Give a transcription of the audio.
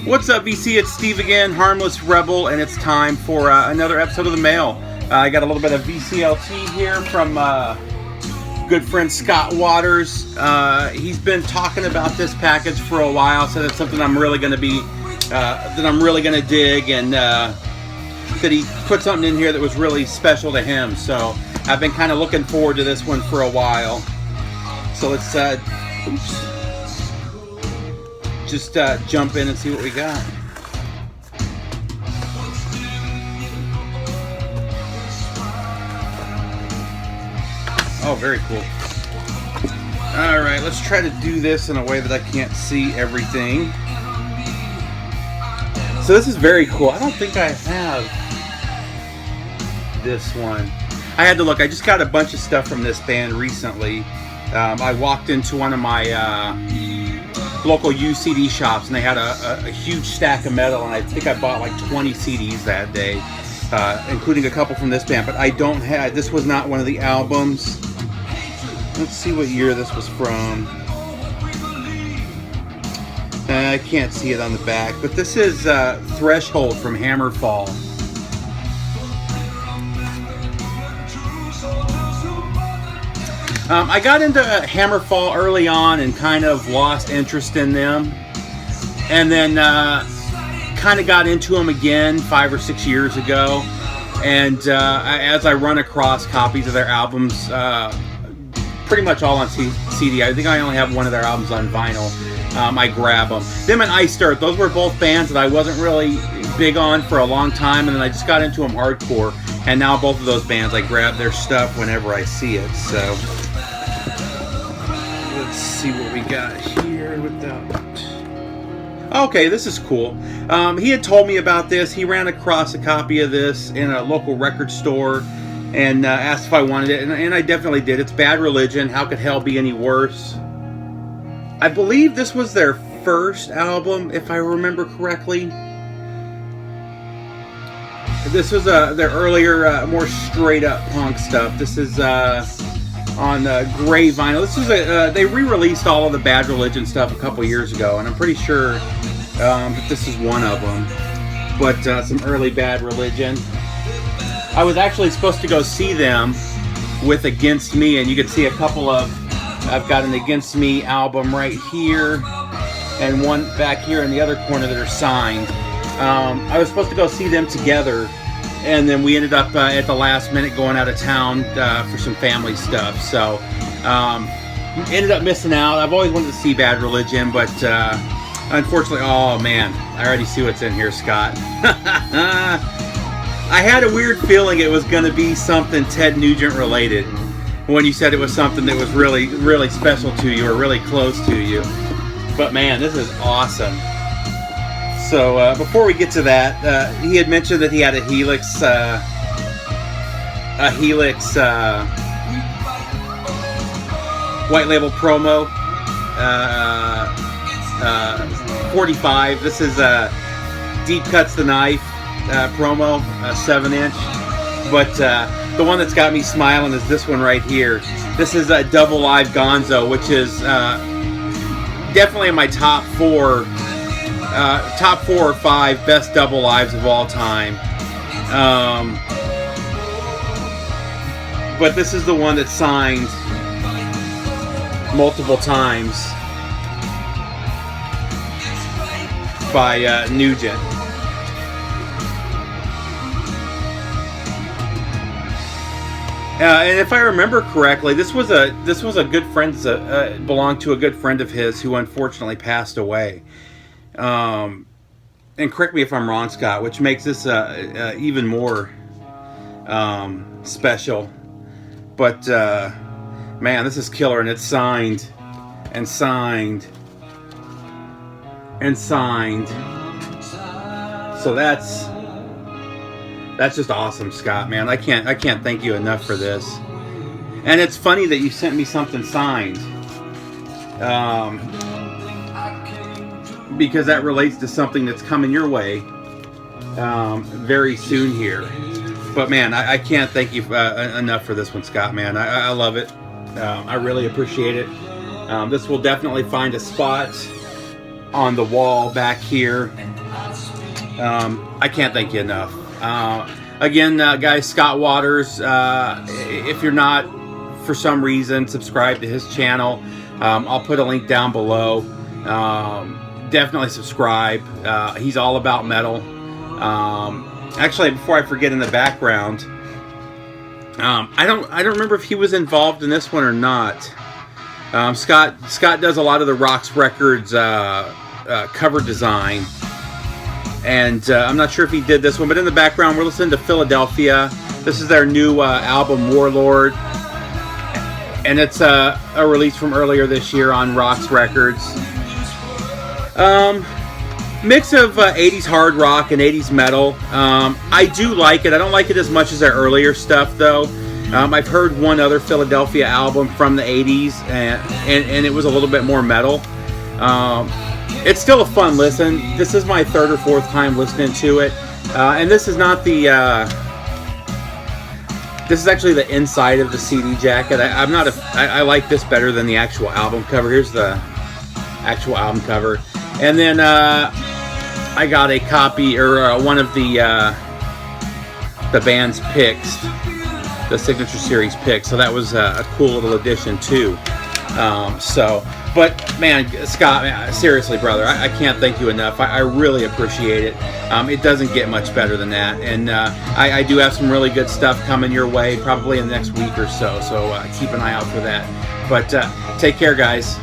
What's up, VC? It's Steve again, Harmless Rebel, and it's time for another episode of The Mail. I got a little bit of VCLT here from good friend Scott Waters. He's been talking about this package for a while, so that's something I'm really going to be, that I'm really going to dig, and that he put something in here that was really special to him. So I've been kind of looking forward to this one for a while. So let's just jump in and see what we got. Oh, very cool. Alright, let's try to do this in a way that I can't see everything. So this is very cool. I don't think I have this one. I had to look. I just got a bunch of stuff from this band recently. I walked into one of my local used CD shops, and they had a huge stack of metal, and I think I bought like 20 CDs that day, including a couple from this band, but I don't have, this was not one of the albums. Let's see what year this was from. I can't see it on the back, but this is Threshold from Hammerfall. I got into Hammerfall early on and kind of lost interest in them, and then kind of got into them again 5 or 6 years ago, and as I run across copies of their albums, pretty much all on CD. I think I only have one of their albums on vinyl. I grab them. Them and Iced Earth, those were both bands that I wasn't really big on for a long time, and then I just got into them hardcore, and now both of those bands, I grab their stuff whenever I see it. So let's see what we got here with that. Okay, this is cool. He had told me about this. He ran across a copy of this in a local record store and asked if I wanted it, and I definitely did. It's Bad Religion, How Could Hell Be Any Worse? I believe this was their first album, if I remember correctly. This was their earlier, more straight-up punk stuff. This is on gray vinyl. This is they re-released all of the Bad Religion stuff a couple years ago, and I'm pretty sure that this is one of them. But some early Bad Religion. I was actually supposed to go see them with Against Me, and you can see a couple of, I've got an Against Me album right here, and one back here in the other corner that are signed. I was supposed to go see them together, and then we ended up at the last minute going out of town for some family stuff. So ended up missing out. I've always wanted to see Bad Religion, but unfortunately, oh man, I already see what's in here, Scott. I had a weird feeling it was going to be something Ted Nugent related when you said it was something that was really, really special to you or really close to you. But man, this is awesome. So before we get to that, he had mentioned that he had a Helix white label promo, 45. This is Deep Cuts the Knife promo, 7-inch. But the one that's got me smiling is this one right here. This is Double Live Gonzo, which is definitely in my top four or five best double lives of all time. But this is the one that's signed multiple times by Nugent. And if I remember correctly, this was a good friend, belonged to a good friend of his who unfortunately passed away. And correct me if I'm wrong, Scott, which makes this even more special. But man, this is killer, and it's signed and signed and signed. So that's just awesome, Scott, man. I can't thank you enough for this. And it's funny that you sent me something signed, because that relates to something that's coming your way very soon here. But man, I can't thank you enough for this one, Scott, man. I love it. I really appreciate it. This will definitely find a spot on the wall back here. I can't thank you enough. Again, guys, Scott Waters, if you're not, for some reason, subscribe to his channel, I'll put a link down below. Definitely subscribe. He's all about metal. Actually, before I forget, in the background, I don't remember if he was involved in this one or not. Scott does a lot of the Rocks Records cover design, and I'm not sure if he did this one, but in the background we're listening to Philadelphia. This is their new album, Warlord, and it's a release from earlier this year on Rocks Records. Mix of 80s hard rock and 80s metal. I do like it. I don't like it as much as their earlier stuff, though. I've heard one other Philadelphia album from the 80s, and it was a little bit more metal. It's still a fun listen. This is my third or fourth time listening to it, and this is not the. This is actually the inside of the CD jacket. I like this better than the actual album cover. Here's the actual album cover, and then I got a copy or one of the band's picks, the Signature Series picks. So that was a cool little addition too. But man, Scott, man, seriously, brother, I can't thank you enough. I really appreciate it. It doesn't get much better than that. And I do have some really good stuff coming your way, probably in the next week or so. So keep an eye out for that. But take care, guys.